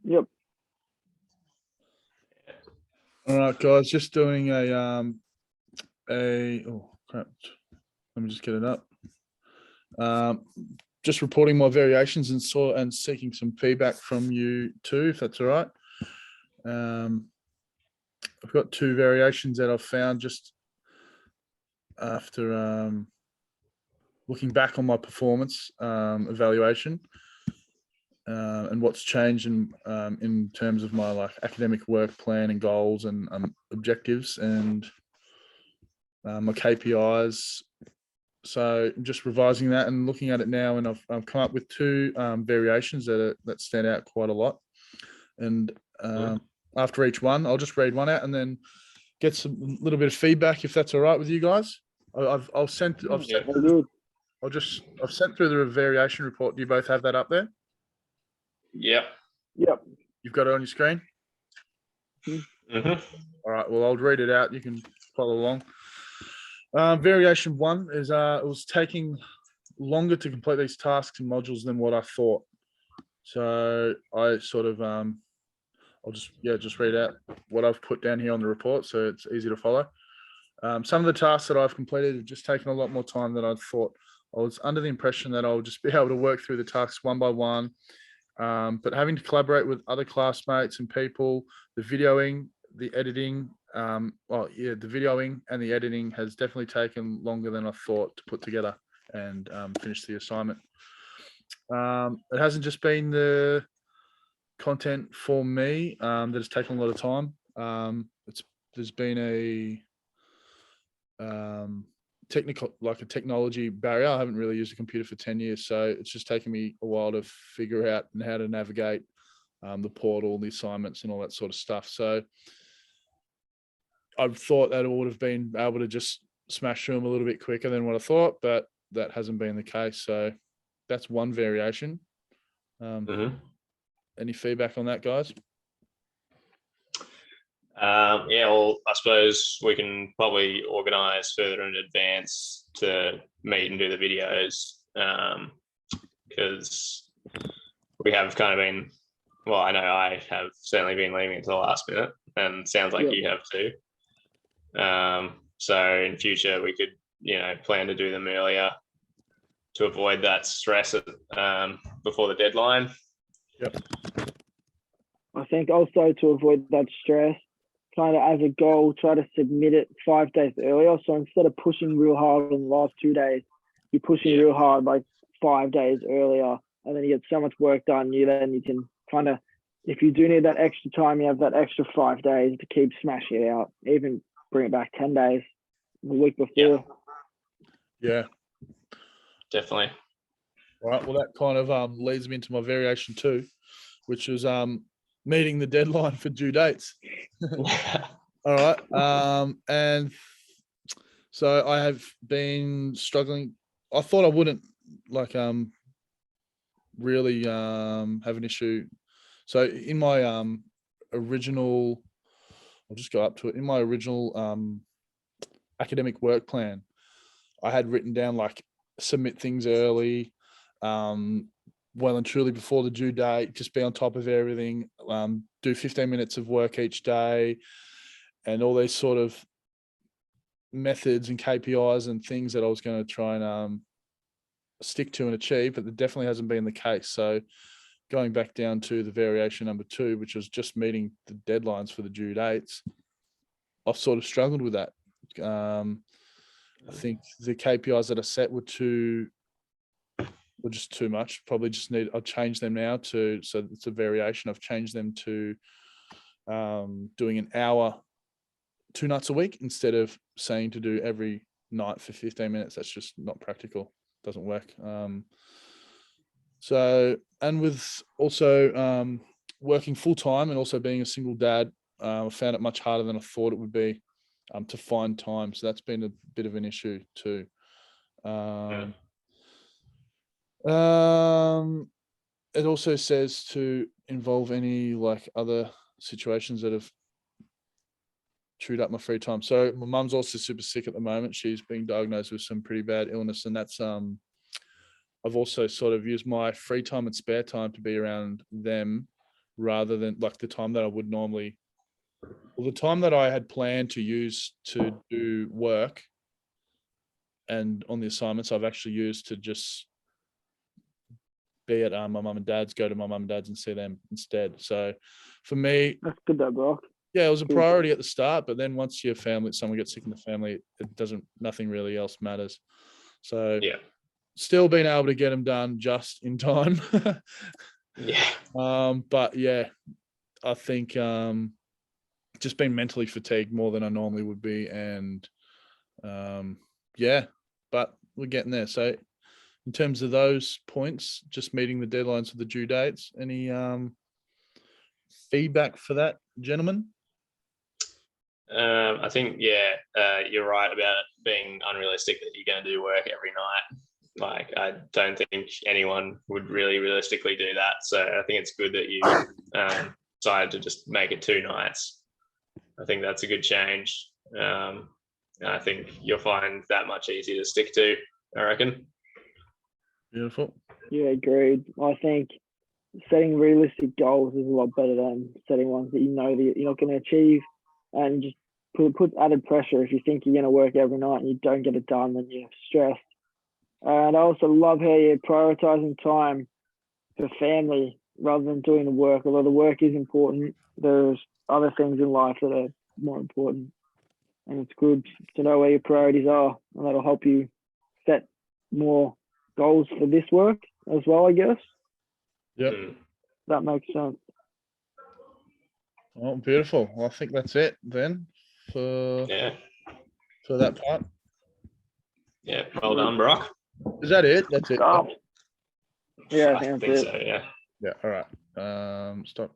Yep. All right, guys, just doing oh crap. Let me just get it up. Just reporting my variations and seeking some feedback from you too, if that's all right. I've got two variations that I've found just after looking back on my performance evaluation and what's changed in terms of my like academic work plan and goals and objectives and my KPIs. So I'm just revising that and looking at it now, and I've come up with two variations that stand out quite a lot. And after each one, I'll just read one out and then get some little bit of feedback if that's all right with you guys. I've sent through the variation report. Do you both have that up there? Yep. You've got it on your screen? Mm-hmm. All right, well, I'll read it out. You can follow along. Variation one is it was taking longer to complete these tasks and modules than what I thought. So I sort of, I'll just read out what I've put down here on the report so it's easy to follow. Some of the tasks that I've completed have just taken a lot more time than I thought. I was under the impression that I'll just be able to work through the tasks one by one. But having to collaborate with other classmates and people, the videoing, the editing, the videoing and the editing has definitely taken longer than I thought to put together and finish the assignment. It hasn't just been the content for me that has taken a lot of time. There's been a technology barrier. I haven't really used a computer for 10 years, so it's just taken me a while to figure out how to navigate the portal, the assignments and all that sort of stuff. So I thought that I would have been able to just smash through them a little bit quicker than what I thought, but that hasn't been the case. So that's one variation. Any feedback on that, guys? Well, I suppose we can probably organise further in advance to meet and do the videos because we have kind of been, well, I know I have certainly been leaving it to the last minute and sounds like you have too. So in future we could, plan to do them earlier to avoid that stress before the deadline. Yep. I think also to avoid that stress, kind of as a goal, try to submit it 5 days earlier. So instead of pushing real hard in the last 2 days, you're pushing real hard like 5 days earlier, and then you get so much work done. Then you can kind of, if you do need that extra time, you have that extra 5 days to keep smashing it out. Even bring it back 10 days the week before. Yeah, definitely. All right. Well, that kind of leads me into my variation two, which is meeting the deadline for due dates. All right. And so I have been struggling. I thought I wouldn't really have an issue. So in my original, I'll just go up to it. In my original academic work plan, I had written down submit things early, well and truly before the due date, just be on top of everything, do 15 minutes of work each day, and all these sort of methods and KPIs and things that I was going to try and stick to and achieve, but that definitely hasn't been the case. So going back down to the variation number two, which was just meeting the deadlines for the due dates, I've sort of struggled with that. I think the KPIs that I set were just too much. Probably just I'll change them now so it's a variation. I've changed them to doing an hour 2 nights a week instead of saying to do every night for 15 minutes. That's just not practical. Doesn't work. So, and with also working full time and also being a single dad, I found it much harder than I thought it would be to find time. So that's been a bit of an issue too. It also says to involve any other situations that have chewed up my free time. So my mum's also super sick at the moment. She's being diagnosed with some pretty bad illness, and that's I've also sort of used my free time and spare time to be around them rather than like the time that I would normally, well, the time that I had planned to use to do work and on the assignments, I've actually used to just be at my mum and dad's, go to my mum and dad's and see them instead. So for me, That's good though, Brock. yeah, it was a Good. priority at the start, but then once your family, someone gets sick in the family, it doesn't, nothing really else matters. So Yeah. still being able to get them done just in time. Yeah. But yeah, I think just been mentally fatigued more than I normally would be. And yeah, but we're getting there. So in terms of those points, just meeting the deadlines for the due dates, any feedback for that, gentlemen? I think, you're right about it being unrealistic that you're going to do work every night. Like, I don't think anyone would really realistically do that. So I think it's good that you decided to just make it 2 nights. I think that's a good change. And I think you'll find that much easier to stick to, I reckon. Beautiful. Yeah, agreed. I think setting realistic goals is a lot better than setting ones that you know that you're not going to achieve, and just put added pressure. If you think you're going to work every night and you don't get it done, then you're stressed. And I also love how you're prioritizing time for family rather than doing the work. Although the work is important, there's other things in life that are more important. And it's good to know where your priorities are, and that'll help you set more goals for this work as well, I guess. Yep. That makes sense. Oh, beautiful. Well, I think that's it then for that part. Yeah. Well done, Brock. Is that it? That's it. Yeah, I I think think that's so. it. Yeah. Yeah. All right. Stop.